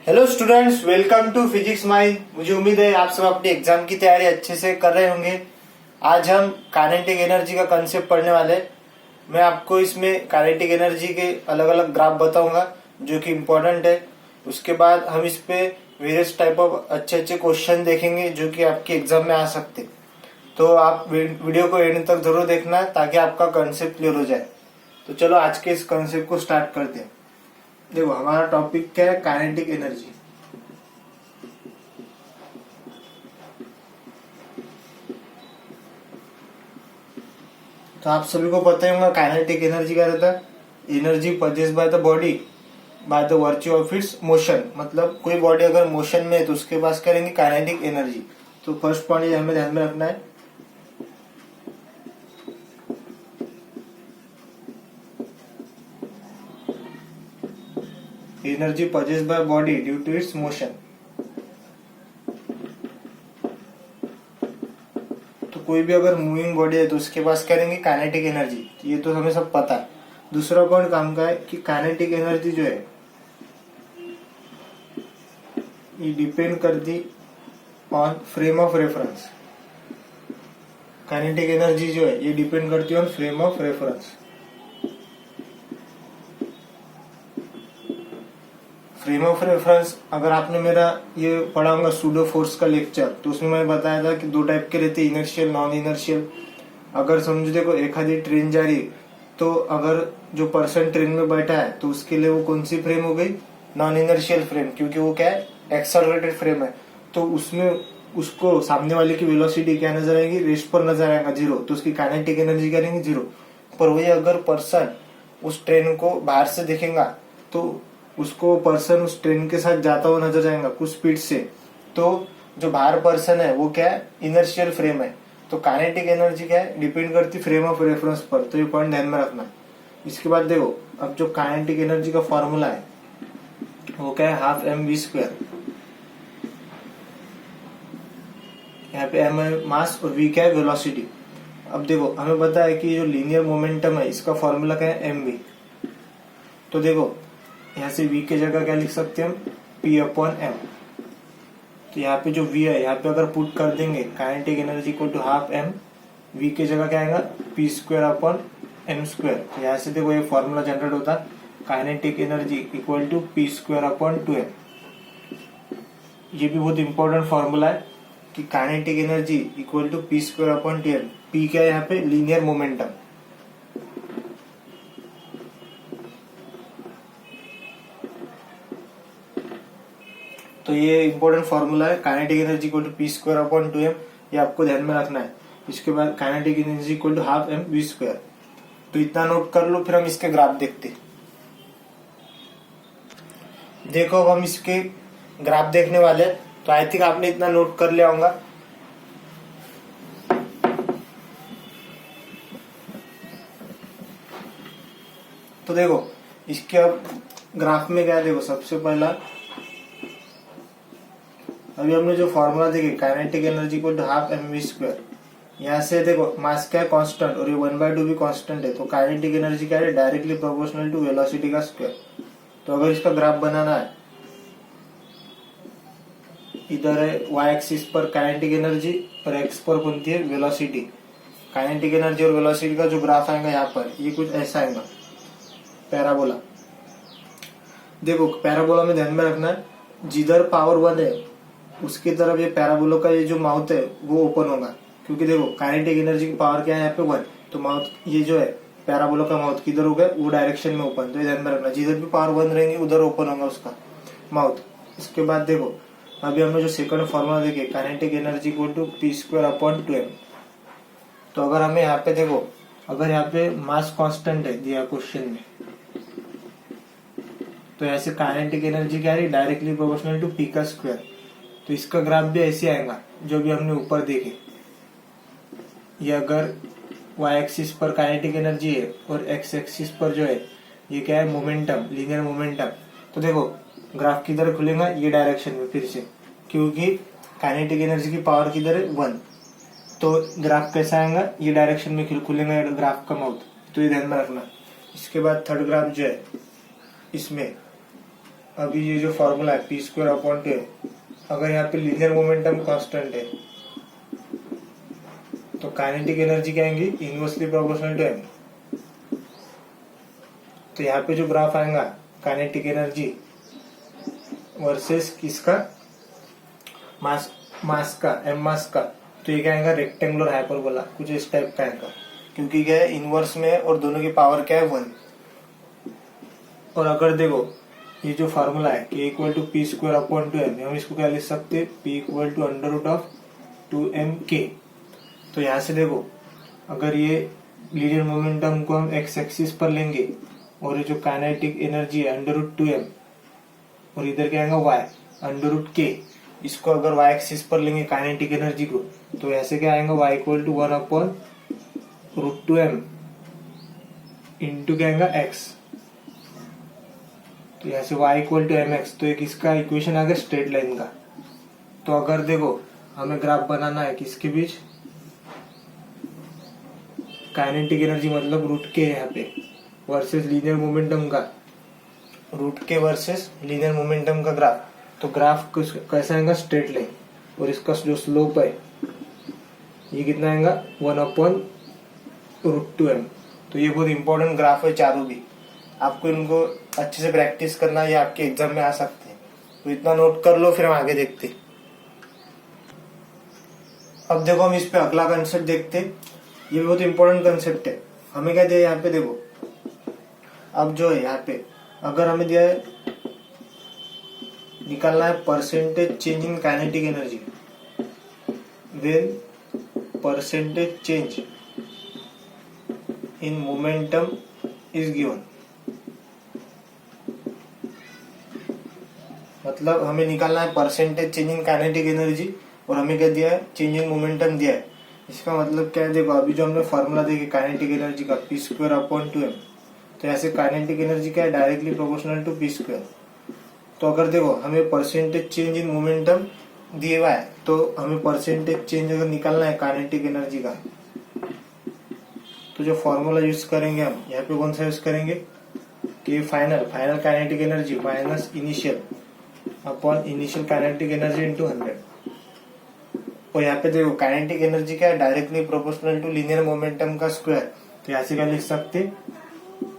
Hello students, welcome to physics mind. मुझे उम्मीद है आप सब अपनी एग्जाम की तैयारी अच्छे से कर रहे होंगे। आज हम काइनेटिक एनर्जी का कंसेप्ट पढ़ने वाले हैं। मैं आपको इसमें काइनेटिक एनर्जी के अलग अलग ग्राफ बताऊंगा जो कि इम्पोर्टेंट है। उसके बाद हम इस पे वेरियस टाइप ऑफ अच्छे अच्छे क्वेश्चन देखेंगे जो कि आपके एग्जाम में आ सकते। तो आप वीडियो को एंड तक जरूर देखना ताकि आपका कंसेप्ट क्लियर हो जाए। तो चलो आज के इस कंसेप्ट को स्टार्ट करते हैं। देखो, हमारा टॉपिक क्या है? Kinetic energy. तो आप सभी को पता ही होगा काइनेटिक एनर्जी क्या रहता है। एनर्जी परचेज by the body by the virtue of its motion. मतलब कोई बॉडी अगर मोशन में है तो उसके पास करेंगे काइनेटिक एनर्जी। तो फर्स्ट पॉइंट ये हमें ध्यान में रखना है। एनर्जी परचेज by body due to its motion. तो कोई भी अगर मूविंग बॉडी है तो उसके पास करेंगे काइनेटिक एनर्जी। ये तो हमें सब पता है। दूसरा पॉइंट काम का है कि काइनेटिक एनर्जी जो है ये डिपेंड करती on frame of reference. Kinetic energy जो है ये डिपेंड करती है on frame of reference. Frame of reference अगर आपने मेरा ये पढ़ा होगा सूडो फोर्स का लेक्चर, तो उसमें मैंने बताया था कि दो टाइप के रहते, इनर्शियल नॉन इनर्शियल। अगर समझो देखो एक आधी ट्रेन जा रही तो अगर जो पर्सन ट्रेन में बैठा है तो उसके लिए वो कौन सी फ्रेम हो गई? नॉन इनर्शियल फ्रेम, क्योंकि वो क्या है? एक्सेलरेटेड फ्रेम है। तो उसमें उसको सामने वाले की वेलोसिटी क्या नजर आएगी? रेस्ट पर नजर आएगा जीरो। तो उसकी काइनेटिक एनर्जी करेंगे जीरो। पर वही अगर पर्सन उस ट्रेन को बाहर से देखेगा तो उसको पर्सन उस ट्रेन के साथ जाता हुआ नजर आएगा कुछ स्पीड से। तो जो बाहर पर्सन है वो क्या है? इनर्शियल फ्रेम है। तो काइनेटिक एनर्जी क्या है? डिपेंड करती फ्रेम ऑफ रेफरेंस पर। तो ये पॉइंट ध्यान में रखना। इसके बाद देखो, अब जो काइनेटिक एनर्जी का फॉर्मूला है वो क्या है? Half M we square. यहाँ पे एम है मास और वी क्या है? वेलोसिटी। अब देखो, हमें पता है कि जो लीनियर मोमेंटम है इसका फॉर्मूला क्या है? M v. तो देखो, यहाँ से v की जगह क्या लिख सकते हैं हम? p upon m. तो यहाँ पे जो v है यहाँ पे अगर पुट कर देंगे kinetic energy equal to half m, v की जगह क्या आएगा? p square upon m square. तो यहाँ से देखो ये फॉर्मूला जनरेट होता है kinetic energy equal to p square upon 2m। ये भी बहुत इंपॉर्टेंट फॉर्मूला है कि kinetic energy equal to p square upon 2m। p क्या है यहाँ पे? Linear momentum. तो ये इंपॉर्टेंट फॉर्मूला है kinetic energy equal to p square upon 2m। ये आपको ध्यान में रखना है। इसके बाद kinetic energy equal to half M we square. तो इतना नोट कर लो, फिर हम इसके ग्राफ देखते। देखो, अब हम इसके ग्राफ देखने वाले। तो आई थिंक आपने इतना नोट कर लिया होगा। तो देखो इसके अब ग्राफ में क्या है? देखो सबसे पहला अभी हमने जो फॉर्मूला देखे काइनेटिक एनर्जी को हाफ एम वी स्क्वायर। यहाँ से देखो मास क्या है? कांस्टेंट, और ये 1/2 भी कांस्टेंट है। तो काइनेटिक एनर्जी क्या है? डायरेक्टली प्रोपोर्शनल टू वेलोसिटी का स्क्वायर। तो अगर इसका ग्राफ बनाना है, इधर है y एक्सिस पर काइनेटिक एनर्जी और x पर कौन है? वेलोसिटी। काइनेटिक एनर्जी और वेलोसिटी का जो ग्राफ आएगा यहाँ पर ये कुछ ऐसा आएगा, पैराबोला। देखो पैराबोला में ध्यान में रखना है, जिधर पावर 1 है उसकी तरफ ये पैराबोला का ये जो माउथ है वो ओपन होगा। क्योंकि देखो काइनेटिक एनर्जी की पावर क्या है यहाँ पे? 1। तो माउथ ये जो है पैराबोला का माउथ किधर होगा? वो डायरेक्शन में ओपन। तो ये ध्यान में रखना, जिधर भी पावर 1 रहेंगे उधर ओपन होगा उसका माउथ। इसके बाद देखो, अभी हमने जो सेकंड फॉर्मूला देखे kinetic energy equal to p square upon 2m। तो अगर हमें यहाँ पे देखो, अगर यहाँ पे मास कांस्टेंट है दिया क्वेश्चन में, तो ऐसे काइनेटिक एनर्जी क्या है? डायरेक्टली प्रोपोर्शनल टू पी का स्क्वायर। तो इसका ग्राफ भी ऐसे आएगा जो भी हमने ऊपर देखे। ये अगर y एक्सिस पर काइनेटिक एनर्जी है और x एक्सिस पर जो है ये क्या है? Momentum, linear momentum. तो देखो ग्राफ किधर खुलेगा? ये डायरेक्शन में फिर से, क्योंकि काइनेटिक एनर्जी की पावर किधर है? 1। तो ग्राफ कैसा आएगा? ये डायरेक्शन में खुलेगा ग्राफ का माउथ। तो ये ध्यान में रखना। इसके बाद थर्ड ग्राफ जो है इसमें अभी ये जो फॉर्मूला है p²/2, अगर यहाँ पे लीनियर मोमेंटम कांस्टेंट है तो काइनेटिक एनर्जी क्या आएंगी, इनवर्सली प्रोपोर्शनल टू m। तो यहाँ पे जो ग्राफ आएगा काइनेटिक एनर्जी वर्सेस किसका, मास का, m मास का, तो ये क्या आएगा, रेक्टेंगुलर हाइपरबोला, कुछ इस टाइप का आएगा, क्योंकि क्या है इनवर्स में और दोनों की पावर क्या है 1। और अगर देखो ये जो फार्मूला है k = p²/2m, हम इसको क्या लिख सकते हैं, p = √2mk। तो यहाँ से देखो अगर ये लीनियर मोमेंटम को हम x एक्सिस पर लेंगे और ये जो काइनेटिक एनर्जी है √2m, और इधर क्या आएगा y √k, इसको अगर y एक्सिस पर लेंगे काइनेटिक एनर्जी को, तो ऐसे क्या आएगा y = 1/√2m इंटू क्या आएगा x। तो यहाँ से y = mx, तो एक इसका इक्वेशन आ गया स्ट्रेट लाइन का। तो अगर देखो हमें ग्राफ बनाना है किसके बीच, काइनेटिक एनर्जी मतलब √k यहाँ पे वर्सेस लीनियर मोमेंटम का, √k वर्सेस लीनियर मोमेंटम का ग्राफ, तो ग्राफ कैसा आएगा, स्ट्रेट लाइन, और इसका जो स्लोप है ये कितना आएगा, 1/√2m। तो ये बहुत इंपॉर्टेंट ग्राफ है चारों भी, आपको इनको अच्छे से प्रैक्टिस करना है, ये आपके एग्जाम में आ सकते हैं, तो इतना नोट कर लो, फिर हम आगे देखते हैं। अब देखो हम इस पे अगला कंसेप्ट देखते हैं, ये बहुत इंपॉर्टेंट कंसेप्ट है। हमें क्या दिया यहाँ पे, देखो अब जो है यहाँ पे अगर हमें दिया है निकालना है percentage change in kinetic energy when percentage change in momentum is given, मतलब हमें निकालना है percentage change in kinetic energy, और हमें क्या दिया है, चेंज इन मोमेंटम दिया है। इसका मतलब क्या है, देखो अभी जो हमने फॉर्मूला देखी काइनेटिक एनर्जी का p²/2m, तो ऐसे काइनेटिक एनर्जी क्या है, डायरेक्टली प्रोपोर्शनल टू p²। तो अगर देखो हमें परसेंटेज चेंज इन मोमेंटम दिए हुआ है, तो हमें परसेंटेज चेंज अगर निकालना है काइनेटिक एनर्जी का, तो जो फॉर्मूला यूज करेंगे हम यहाँ पे कौन सा यूज करेंगे, कि final kinetic energy minus initial upon initial kinetic energy into 100। और यहाँ पे देखो काइनेटिक एनर्जी क्या है, directly proportional to linear momentum का स्क्वायर, तो यहाँ से क्या लिख सकते,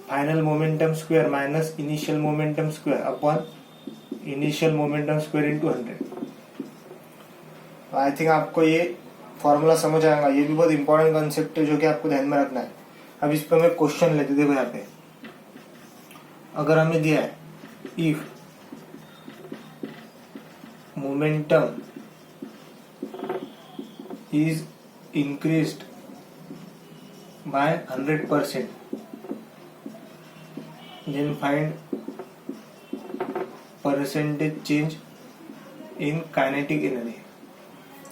final momentum square minus initial momentum square upon initial momentum square into 100। I think आपको ये फॉर्मूला समझ आएगा, ये भी बहुत इंपॉर्टेंट कंसेप्ट है जो कि आपको ध्यान में रखना है। अब इस पर हमें क्वेश्चन लेते, देखो यहाँ पे अगर हमें दिया है if momentum is increased by 100%, then find percentage change in kinetic energy।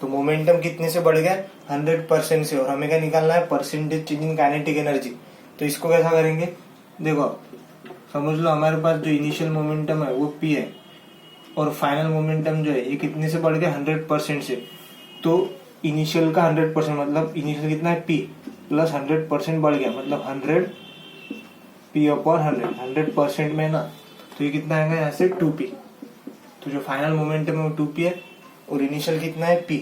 तो मोमेंटम कितने से बढ़ गया, 100% से, और हमें क्या निकालना है, percentage change in kinetic energy. तो इसको कैसा करेंगे, देखो समझ लो हमारे पास जो इनिशियल मोमेंटम है वो p है, और फाइनल मोमेंटम जो है ये कितने से बढ़ गया, 100% से। तो इनिशियल का 100% मतलब इनिशियल कितना है, p प्लस 100% बढ़ गया, मतलब 100 p/100, 100% में ना, तो ये कितना आएगा यहाँ से 2p। तो जो फाइनल मोमेंटम है वो 2p है, और इनिशियल कितना है, p।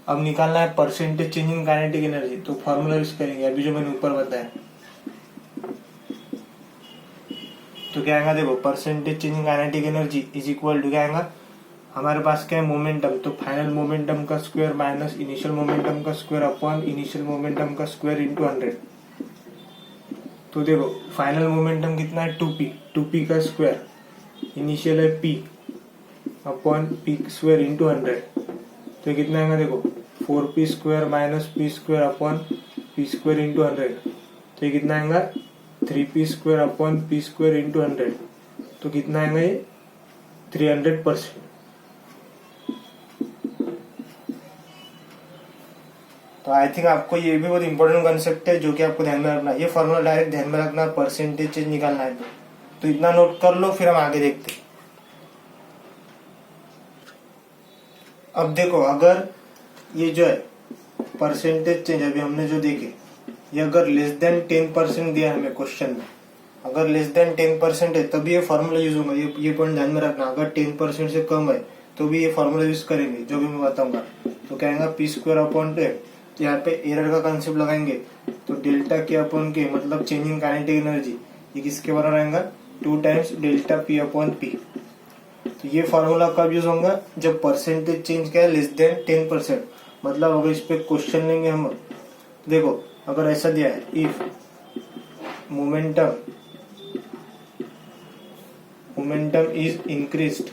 अब निकालना है percentage change in kinetic energy, तो फॉर्मूला यूज करेंगे अभी जो मैंने ऊपर बताया। तो क्या आएगा, देखो percentage change in kinetic energy is equal to क्या आएगा, हमारे पास क्या है मोमेंटम, तो फाइनल मोमेंटम का स्क्वायर माइनस इनिशियल मोमेंटम का स्क्वायर अपॉन इनिशियल मोमेंटम का स्क्वायर इंटू 100। तो देखो फाइनल मोमेंटम कितना है, 2p का स्क्वायर, इनिशियल है p upon p square into 100, तो कितना आएगा, देखो 4p² minus p² upon p² into 100, तो ये कितना आएगा, 3p² अपॉन p² इंटू 100, तो कितना आएगा ये 300%। तो आई थिंक आपको ये भी बहुत इंपॉर्टेंट कंसेप्ट है जो कि आपको ध्यान में रखना है, ये फॉर्मूला डायरेक्ट ध्यान में रखना, परसेंटेज चेंज निकालना है, तो इतना नोट कर लो, फिर हम आगे देखते हैं। अब देखो अगर ये जो है परसेंटेज चेंज अभी हमने जो देखे, ये अगर लेस देन 10% दिया हमें क्वेश्चन में, अगर लेस देन 10% है तभी ये फॉर्मूला यूज होगा। ये पॉइंट ध्यान में रखना। अगर 10% से कम है तो भी ये फॉर्मूला यूज करेंगे, जो भी मैं बताऊंगा। तो क्या आएगा, पी स्क्वायर अपॉन टे। तो यहाँ पे एरर का कंसेप्ट लगाएंगे, तो डेल्टा के अपॉन के मतलब चेंज इन काइनेटिक एनर्जी, ये किसके बराबर आएगा, 2 times delta P upon P. तो ये फॉर्मूला कब यूज होगा, जब परसेंटेज चेंज क्या है, लेस देन 10%। मतलब अगर इस पे क्वेश्चन लेंगे हम, देखो अगर ऐसा दिया है, if momentum is increased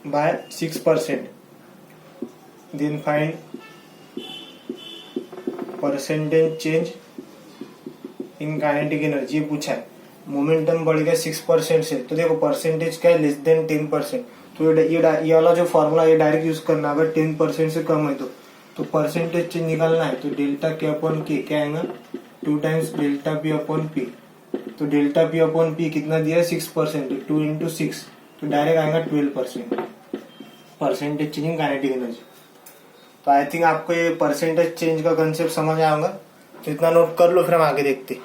by 6%, then find percentage change in kinetic energy। ये पूछा है, मोमेंटम बढ़ गया 6% से, तो देखो परसेंटेज क्या है, लेस देन 10%। तो ये वाला जो फॉर्मूला ये डायरेक्ट यूज करना। अगर 10% से कम है तो परसेंटेज चेंज निकालना है, तो डेल्टा के अपॉन के क्या आएगा, 2 times delta P upon P. तो डेल्टा पी अपॉन पी कितना दिया है, 6%, 2 इंटू 6, तो डायरेक्ट आएगा 12% percentage change in kinetic energy. तो आई थिंक आपको ये परसेंटेज चेंज का कंसेप्ट समझ आएगा, तो इतना नोट कर लो, फिर हम आगे देखते।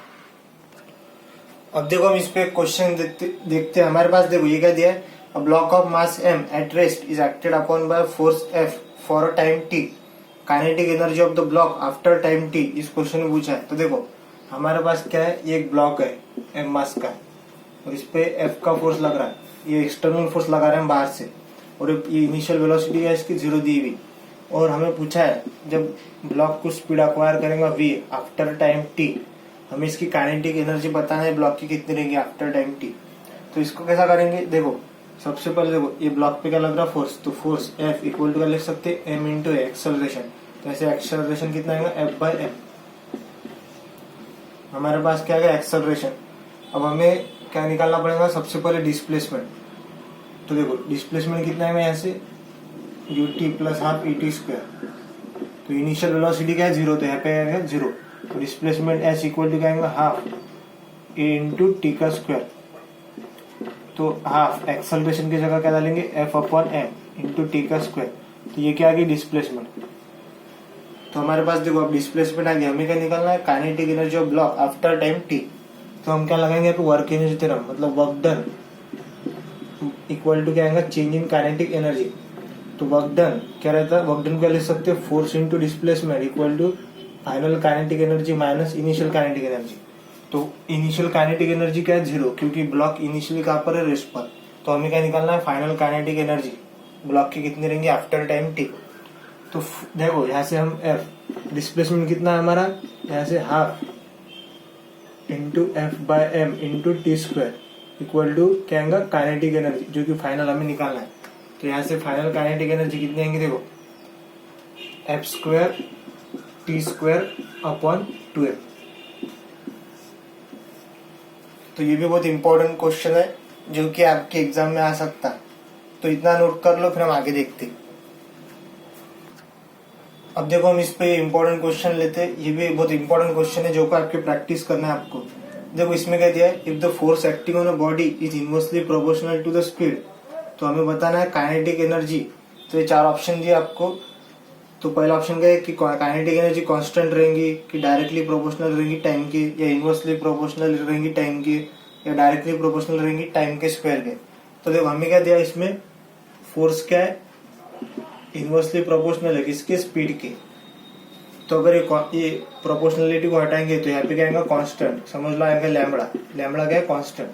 अब देखो हम इस पे क्वेश्चन देखते हैं। हमारे पास देखो ये क्या दिया है, a block of mass m at rest is acted upon by force F for a time t, kinetic energy of the block after time t, इस क्वेश्चन में पूछा है। तो देखो हमारे पास क्या है, ये एक ब्लॉक है m मास का, और इस पे F का फोर्स लग रहा है, ये एक्सटर्नल फोर्स लगा रहे हैं बाहर से, और ये इनिशियल वेलोसिटी है इसकी 0 दी हुई। और हमें पूछा है जब ब्लॉक को स्पीड अक्वायर करेगा v आफ्टर टाइम t, हमें इसकी काइनेटिक एनर्जी बताना है ब्लॉक की कितनी रहेगी आफ्टर टाइम t। तो इसको कैसा करेंगे, देखो सबसे पहले देखो ये ब्लॉक पे क्या लग रहा है, फोर्स, तो फोर्स F इक्वल टू क्या लिख सकते हैं, m इंटू एक्सेलरेशन। तो ऐसे एक्सेलरेशन कितना आएगा, F बाय m। हमारे पास क्या है, एक्सेलरेशन। अब हमें क्या निकालना पड़ेगा, सबसे पहले डिस्प्लेसमेंट। तो देखो डिस्प्लेसमेंट कितना है यहाँ से, ut plus half et square. तो इनिशियल वेलोसिटी क्या है, 0, तो यहाँ पे आएगा 0। तो डिस्प्लेसमेंट s इक्वल टू क्या आएगा, हाफ a इंटू टी का स्क्वायर। तो हाफ एक्सेलरेशन की जगह क्या डालेंगे, f upon m into T का स्क्वायर। तो ये क्या आ गई, डिस्प्लेसमेंट। तो हमारे पास देखो अब डिस्प्लेसमेंट आ गया, हमें क्या निकालना है, kinetic energy of block after time t। तो हम क्या लगाएंगे यहाँ पे, वर्क एनर्जी थ्योरम, मतलब वर्क डन इक्वल टू क्या आएगा, चेंज इन काइनेटिक एनर्जी। तो वर्क डन क्या रहता है, वर्क डन क्या लिख सकते हैं, force into displacement equal to final kinetic energy minus initial kinetic energy. तो इनिशियल काइनेटिक एनर्जी क्या है, 0, क्योंकि ब्लॉक इनिशियली कहाँ पर है, रेस्ट पर। तो हमें क्या निकालना है, फाइनल काइनेटिक एनर्जी ब्लॉक की कितनी रहेंगी आफ्टर टाइम t। तो देखो यहाँ से हम F डिस्प्लेसमेंट कितना है हमारा, यहाँ से half into F by M into T square equal to क्या आएगा, काइनेटिक एनर्जी, जो कि फाइनल हमें निकालना है। तो यहाँ से फाइनल काइनेटिक एनर्जी कितनी आएंगी, देखो F square T square upon 2m। तो ये भी बहुत इंपॉर्टेंट क्वेश्चन है जो कि आपके एग्जाम में आ सकता है। तो इतना नोट कर लो, फिर हम आगे देखते हैं। अब देखो हम इस पे इंपॉर्टेंट क्वेश्चन लेते हैं। ये भी बहुत इंपॉर्टेंट क्वेश्चन है जो को आपके प्रैक्टिस करना है आपको। देखो इसमें क्या दिया है, if the force acting on a body is inversely proportional to the speed. तो हमें बताना है काइनेटिक एनर्जी। तो ये 4 ऑप्शन दिए आपको। तो पहला ऑप्शन क्या है कि काइनेटिक एनर्जी कांस्टेंट रहेंगी, कि डायरेक्टली प्रोपोर्शनल रहेंगी टाइम के, या इनवर्सली प्रोपोर्शनल रहेंगी टाइम के, या डायरेक्टली प्रोपोर्शनल रहेंगी टाइम के स्क्वायर के। तो देखो हमें क्या दिया, इसमें फोर्स क्या है, इनवर्सली प्रोपोर्शनल है किसके, स्पीड के। तो अगर ये प्रोपोर्शनलिटी को हटाएंगे तो यहाँ पे क्या आएगा, कांस्टेंट। समझ लो आएगा लैम्बडा। लैम्बडा क्या है, कांस्टेंट।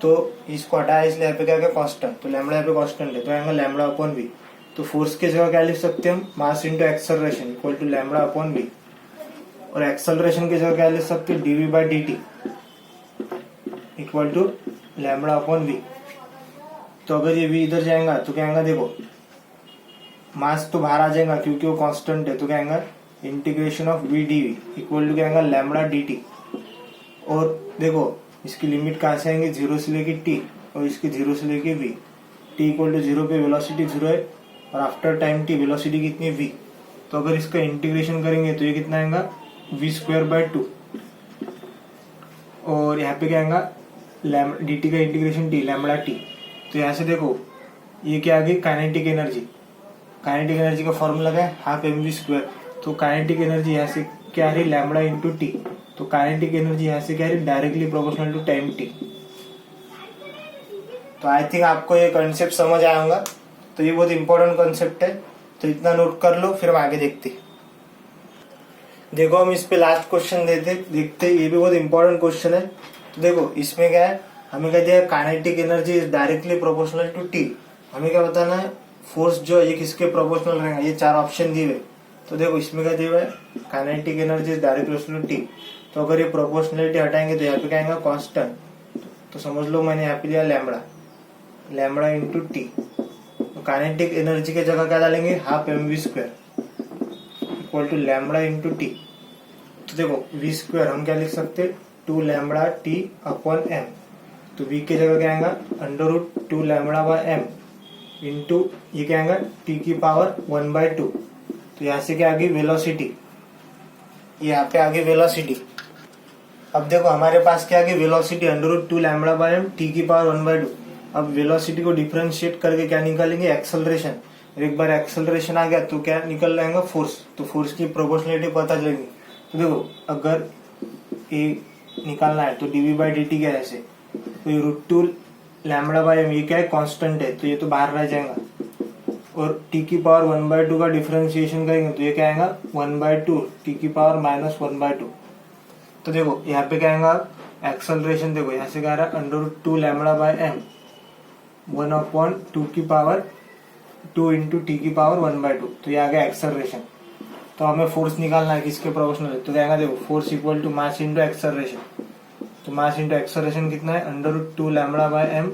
तो इसको हटाया इसलिए यहाँ पे क्या आएगा, कांस्टेंट। तो लैम्बडा यहाँ पे कांस्टेंट है, तो आएगा लैम्बडा अपॉन वी। तो फोर्स की जगह क्या लिख सकते हैं हम, mass into acceleration equal to lambda upon V. और एक्सेलरेशन की जगह क्या लिख सकते हैं, DV by D T equal to lambda upon V. तो अगर ये वी इधर जाएगा तो क्या आएगा, देखो मास तो बाहर आ जाएगा क्योंकि वो कांस्टेंट है। तो क्या आएगा, integration of V D V equal to क्या आएगा, लैम्बडा डी टी। और देखो इसकी लिमिट कहाँ से आएंगे, 0 से लेके टी, और इसकी 0 से लेके वी। टी इक्वल टू 0 पे वेलोसिटी 0 है, और आफ्टर टाइम टी वेलोसिटी कितनी है, वी। तो अगर इसका इंटीग्रेशन करेंगे तो ये कितना आएगा, वी स्क्वायर बाय 2। और यहाँ पे क्या आएगा, डी टी का इंटीग्रेशन टी, लैम्बडा टी। तो यहाँ से देखो ये क्या आ गई, काइनेटिक एनर्जी। काइनेटिक एनर्जी का फॉर्मूला है हाफ एम वी स्क्वायर। तो काइनेटिक एनर्जी यहाँ से क्या आ रही लैम्बडा इंटू टी, तो काइनेटिक एनर्जी यहाँ से क्या आ रही directly proportional to time T. तो आई थिंक आपको ये कॉन्सेप्ट समझ आया होगा। तो ये बहुत इंपॉर्टेंट कॉन्सेप्ट है, तो इतना नोट कर लो, फिर हम आगे देखते। देखो हम इस पे लास्ट क्वेश्चन देखते, ये भी बहुत इंपॉर्टेंट क्वेश्चन है। तो देखो इसमें क्या है, हमें क्या दिया है kinetic energy is directly proportional to T. हमें क्या बताना है फोर्स जो ये किसके प्रोपोर्शनल रहेगा, ये 4 ऑप्शन दिए हुए। तो देखो इसमें क्या दिया हुआ है kinetic energy is directly proportional to T. तो अगर ये प्रोपोर्शनलिटी हटाएंगे तो यहाँ पे क्या आएगा कांस्टेंट, तो समझ लो मैंने यहाँ पे लिया लैम्बडा इंटू टी। तो काइनेटिक एनर्जी के जगह क्या डालेंगे half mv² equal to lambda into T. तो देखो v² हम क्या लिख सकते 2 लैम्बडा टी अपॉन m। तो v की जगह क्या आएगा √2 लैम्बडा बाय m इंटू ये क्या आएगा t की पावर 1/2। तो यहाँ से क्या आ गई वेलोसिटी, यहाँ पे आ गई वेलोसिटी। अब देखो हमारे पास क्या आ गई velocity √2 lambda by m t की पावर 1/2। अब वेलोसिटी को डिफरेंशिएट करके क्या निकालेंगे एक्सेलरेशन। एक बार एक्सेलरेशन आ गया तो क्या निकल जाएगा फोर्स, तो फोर्स की प्रोपोर्शनलिटी पता चलेगी। तो देखो अगर ए निकालना है तो dv/dt क्या है ऐसे, तो ये √2 लैम्बडा बाय m ये क्या है कांस्टेंट है, तो ये तो बाहर रह जाएगा। और t की पावर 1/2 का डिफरेंशिएशन करेंगे तो ये क्या आएगा 1/2 t की पावर -1/2। तो देखो यहाँ पे क्या आएगा एक्सेलरेशन, देखो यहाँ से क्या आ रहा है √2 लैम्बडा बाय m 1/2 की पावर 2 इंटू टी की पावर 1/2। तो ये आ गया एक्सेलरेशन। तो हमें फोर्स निकालना है किसके प्रोपोर्शनल है, तो क्या देखो force equal to mass into acceleration. तो मास इंटू एक्सेलरेशन कितना है √2 lambda by m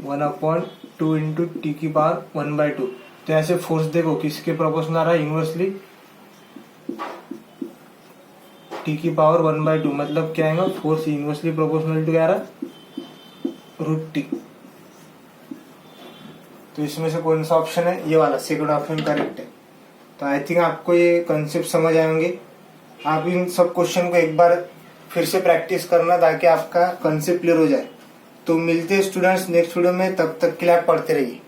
1/2 into T की पावर 1/2। तो ऐसे फोर्स देखो किसके प्रोपोर्शनल आ रहा है इनवर्सली टी की पावर 1/2, मतलब क्या आएगा फोर्स इनवर्सली प्रोपोर्शनल टू क्या आ रहा √t। तो इसमें से कौन सा ऑप्शन है, ये वाला सेकंड ऑप्शन करेक्ट है। तो आई थिंक आपको ये कंसेप्ट समझ आएंगे। आप इन सब क्वेश्चन को एक बार फिर से प्रैक्टिस करना ताकि आपका कंसेप्ट क्लियर हो जाए। तो मिलते हैं स्टूडेंट्स नेक्स्ट वीडियो में, तब तक के लिए आप पढ़ते रहिए।